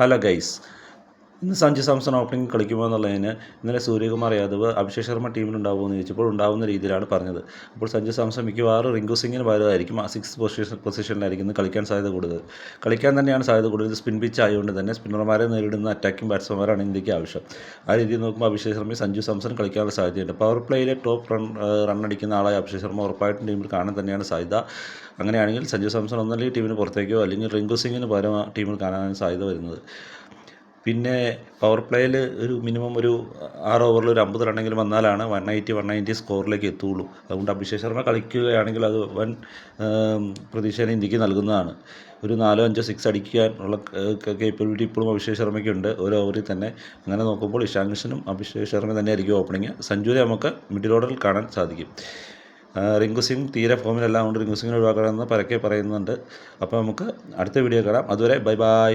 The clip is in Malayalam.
ഹലോ ഗൈസ്, ഇന്ന് സഞ്ജു സാംസൺ ഓപ്പണിംഗ് കളിക്കുമോ എന്നുള്ളതിന് ഇന്നലെ സൂര്യകുമാർ യാദവ് അഭിഷേക് ശർമ്മ ടീമിലുണ്ടാവുമോ എന്ന് ചോദിച്ചപ്പോൾ ഉണ്ടാവുന്ന രീതിയിലാണ് പറഞ്ഞത്. അപ്പോൾ സഞ്ജു സാംസൺ മിക്കവാറും റിങ്കു സിംഗിന് പകരമായിരിക്കും ആ 6th പൊസിഷനിലായിരിക്കും ഇന്ന് കളിക്കാൻ സാധ്യത കൂടുതൽ. കളിക്കാൻ തന്നെയാണ് സാധ്യത കൂടുതൽ. സ്പിൻ പിച്ച് ആയതുകൊണ്ട് തന്നെ സ്പിന്നർമാരെ നേരിടുന്ന അറ്റാക്കിംഗ് ബാറ്റ്സ്മാരാണ് ഇന്ത്യക്ക് ആവശ്യം. ആ രീതിയിൽ നോക്കുമ്പോൾ അഭിഷേക് ശർമ്മയും സഞ്ജു സാംസൺ കളിക്കാനുള്ള സാധ്യതയുണ്ട്. പവർ പ്ലേയിലെ ടോപ്പ് റൺ അടിക്കുന്ന ആളായ അഭിഷേക് ശർമ്മ ഉറപ്പായിട്ടും ടീമിൽ കാണാൻ തന്നെയാണ് സാധ്യത. അങ്ങനെയാണെങ്കിൽ സഞ്ജു സാംസൺ ഒന്നല്ലെങ്കിൽ ടീമിന് പുറത്തേക്കോ അല്ലെങ്കിൽ റിങ്കു സിംഗിന് പകരം ടീമിൽ കാണാനാണ് സാധ്യത വരുന്നത്. പിന്നെ പവർ പ്ലേയിൽ ഒരു മിനിമം ഒരു 6 ഓവറിൽ ഒരു 50 റണ്ണെങ്കിലും വന്നാലാണ് 190 സ്കോറിലേക്ക് എത്തുകയുള്ളൂ. അതുകൊണ്ട് അഭിഷേക് ശർമ്മ കളിക്കുകയാണെങ്കിൽ അത് വൻ പ്രതീക്ഷ ഇന്ത്യക്ക് നൽകുന്നതാണ്. ഒരു 4-5 സിക്സ് അടിക്കാനുള്ള കേപ്പബിലിറ്റി ഇപ്പോഴും അഭിഷേക് ശർമ്മയ്ക്കുണ്ട് ഒരു ഓവറിൽ തന്നെ. അങ്ങനെ നോക്കുമ്പോൾ ഇഷാൻ കിഷനും അഭിഷേക് ശർമ്മ തന്നെയായിരിക്കും ഓപ്പണിങ്. സഞ്ജുവിനെ നമുക്ക് മിഡിൽ ഓർഡറിൽ കാണാൻ സാധിക്കും. റിങ്കു സിംഗ് തീരെ ഫോമിലെല്ലാം കൊണ്ട് റിങ്കു സിംഗിനെ ഒഴിവാക്കണമെന്ന് പരക്കെ പറയുന്നുണ്ട്. അപ്പോൾ നമുക്ക് അടുത്ത വീഡിയോ കാണാം. അതുവരെ ബൈ.